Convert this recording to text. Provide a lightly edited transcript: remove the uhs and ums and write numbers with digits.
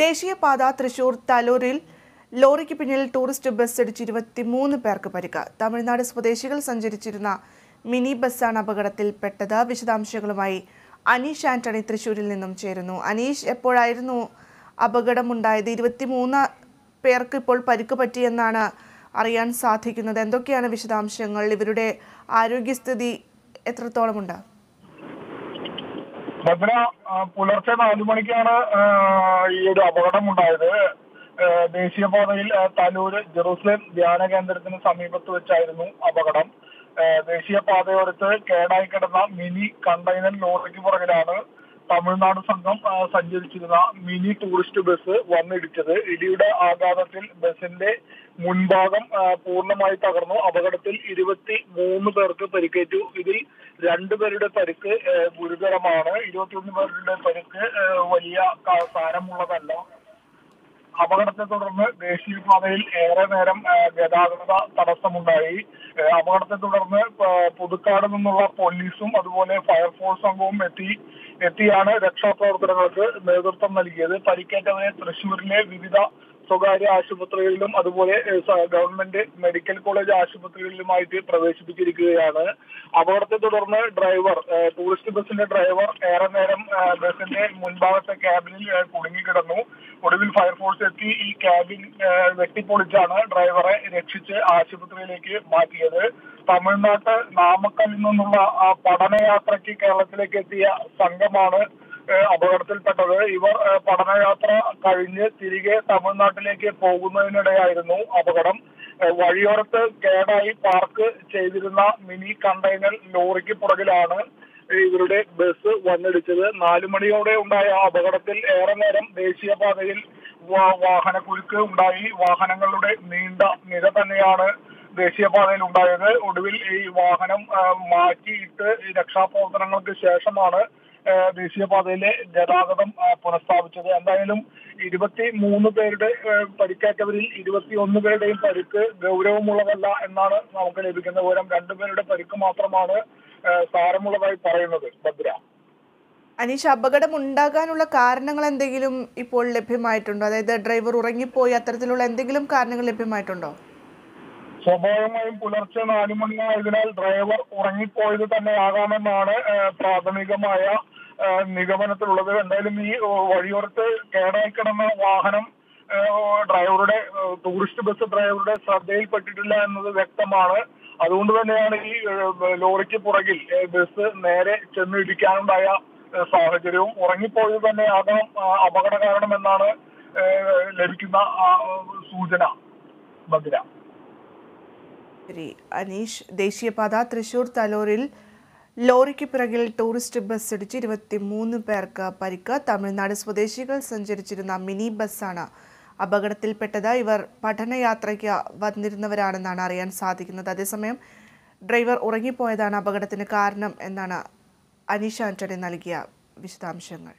ദേശീയപാത തൃശൂർ തലൂരിൽ ലോറിക്ക് പിന്നിൽ tourist bus ഇടിച്ച് 23 പേർക്ക് പരിക്ക്. തമിഴ്നാട് സ്വദേശികൾ സഞ്ചരിച്ചിരുന്ന മിനി ബസ്സാണ് അപകടത്തിൽപ്പെട്ടത്. വിശദാംശങ്ങളുമായി അനീഷ് ആന്റണി തൃശൂരിൽ നിന്നും ചേരുന്നു. അനീഷ്, എപ്പോഴായിരുന്നു അപകടമുണ്ടായത്? 23 പേർക്ക് ഇപ്പോൾ പരിക്ക് പറ്റിയെന്നാണ് അറിയാൻ സാധിക്കുന്നത്. എന്തൊക്കെയാണ് വിശദാംശങ്ങൾ? ഇവരുടെ ആരോഗ്യസ്ഥിതി എത്രത്തോളമുണ്ട്? പുലർച്ചെ 4 മണിക്കാണ് ഈ ഒരു അപകടമുണ്ടായത്. ദേശീയപാതയിൽ തലൂര് ജെറുസലേം ധ്യാന കേന്ദ്രത്തിന് സമീപത്ത് വെച്ചായിരുന്നു അപകടം. ദേശീയപാതയോരത്ത് കേടായി കിടന്ന മിനി കണ്ടെയ്നർ ലോറിക്ക് പുറകിലാണ് തമിഴ്നാട് സംഘം സഞ്ചരിച്ചിരുന്ന മിനി ടൂറിസ്റ്റ് ബസ് വന്നിടിച്ചത്. ഇടിയുടെ ആഘാതത്തിൽ ബസിന്റെ മുൻഭാഗം പൂർണ്ണമായി തകർന്നു. അപകടത്തിൽ 23 പേർക്ക് പരിക്കേറ്റു. ഇതിൽ 2 പേരുടെ പരിക്ക് ഗുരുതരമാണ്. 21 പേരുടെ പരിക്ക് വലിയ സാരമുള്ളതല്ല. അപകടത്തെ തുടർന്ന് ദേശീയപാതയിൽ ഏറെ നേരം ഗതാഗത തടസ്സമുണ്ടായി. അപകടത്തെ തുടർന്ന് പുതുക്കാട് നിന്നുള്ള പോലീസും അതുപോലെ ഫയർഫോഴ്സ് സംഘവും എത്തിയാണ് രക്ഷാപ്രവർത്തനങ്ങൾക്ക് നേതൃത്വം നൽകിയത്. പരിക്കേറ്റവരെ തൃശൂരിലെ വിവിധ സ്വകാര്യ ആശുപത്രികളിലും അതുപോലെ ഗവൺമെന്റ് മെഡിക്കൽ കോളേജ് ആശുപത്രികളിലുമായിട്ട് പ്രവേശിപ്പിച്ചിരിക്കുകയാണ്. അപകടത്തെ തുടർന്ന് ടൂറിസ്റ്റ് ബസിന്റെ ഡ്രൈവർ ഏറെ നേരം ബസിന്റെ മുൻഭാഗത്തെ ക്യാബിനിൽ കുടുങ്ങിക്കിടന്നു. ഒടുവിൽ ഫയർഫോഴ്സ് എത്തി ഈ ക്യാബിൻ വെട്ടിപ്പൊളിച്ചാണ് ഡ്രൈവറെ രക്ഷിച്ച് ആശുപത്രിയിലേക്ക് മാറ്റിയത്. തമിഴ്നാട്ട് നാമക്കലിൽ നിന്നുള്ള പഠനയാത്രയ്ക്ക് കേരളത്തിലേക്ക് എത്തിയ സംഘമാണ് അപകടത്തിൽപ്പെട്ടത്. ഇവർ പഠനയാത്ര കഴിഞ്ഞ് തിരികെ തമിഴ്നാട്ടിലേക്ക് പോകുന്നതിനിടെയായിരുന്നു അപകടം. വഴിയോരത്ത് കേടായി പാർക്ക് ചെയ്തിരുന്ന മിനി കണ്ടെയ്നർ ലോറിക്ക് പുറകിലാണ് ഇവരുടെ ബസ് വന്നിടിച്ചത്. 4 മണിയോടെ ഉണ്ടായ അപകടത്തിൽ ഏറെ നേരം ദേശീയപാതയിൽ വാഹനക്കുരുക്ക് ഉണ്ടായി. വാഹനങ്ങളുടെ നീണ്ട നിര തന്നെയാണ് ദേശീയപാതയിൽ ഉണ്ടായത്. ഒടുവിൽ ഈ വാഹനം മാറ്റിയിട്ട് രക്ഷാപ്രവർത്തനങ്ങൾക്ക് ശേഷമാണ് ദേശീയപാതയിലെ ഗതാഗതം പുനഃസ്ഥാപിച്ചത്. എന്തായാലും 23 പേരുടെ പരിക്കേറ്റവരിൽ 21 പേരുടെയും പരിക്ക് ഗൗരവമുള്ളതല്ല എന്നാണ് നമുക്ക് ലഭിക്കുന്ന വിവരം. 2 പേരുടെ പരിക്ക് മാത്രമാണ് സാരമുള്ളതായി പറയുന്നത്. ഭദ്ര, അനീഷ്, അപകടം ഉണ്ടാകാനുള്ള കാരണങ്ങൾ എന്തെങ്കിലും ഇപ്പോൾ ലഭ്യമായിട്ടുണ്ടോ? അതായത് ഡ്രൈവർ ഉറങ്ങിപ്പോയി, അത്തരത്തിലുള്ള എന്തെങ്കിലും കാരണങ്ങൾ ലഭ്യമായിട്ടുണ്ടോ? സ്വാഭാവികമായും പുലർച്ചെ 4 മണിയായതിനാൽ ഡ്രൈവർ ഉറങ്ങിപ്പോയത് തന്നെ ആകാമെന്നാണ് പ്രാഥമികമായ നിഗമനത്തിലുള്ളത്. എന്തായാലും ഈ വഴിയോരത്ത് കേടായി കിടന്ന വാഹനം ടൂറിസ്റ്റ് ബസ് ഡ്രൈവറുടെ ശ്രദ്ധയിൽപ്പെട്ടിട്ടില്ല എന്നത് വ്യക്തമാണ്. അതുകൊണ്ട് തന്നെയാണ് ഈ ലോറിക്ക് പുറകിൽ ബസ് നേരെ ചെന്ന് ഇടിക്കാനുണ്ടായ സാഹചര്യവും. ഉറങ്ങിപ്പോയത് തന്നെ ആകാം അപകട കാരണമെന്നാണ് ലഭിക്കുന്ന സൂചന. ഭദ്ര. അനീഷ്, ദേശീയപാത തൃശൂർ തലൂരിൽ ലോറിക്ക് പിറകിൽ ടൂറിസ്റ്റ് ബസ് ഇടിച്ച് 23 പേർക്ക് പരിക്ക്. തമിഴ്നാട് സ്വദേശികൾ സഞ്ചരിച്ചിരുന്ന മിനി ബസ്സാണ് അപകടത്തിൽപ്പെട്ടത്. ഇവർ പഠനയാത്രയ്ക്ക് വന്നിരുന്നവരാണെന്നാണ് അറിയാൻ സാധിക്കുന്നത്. അതേസമയം ഡ്രൈവർ ഉറങ്ങിപ്പോയതാണ് അപകടത്തിന് കാരണം എന്നാണ് അനീഷ് ആന്റണി നൽകിയ വിശദാംശങ്ങൾ.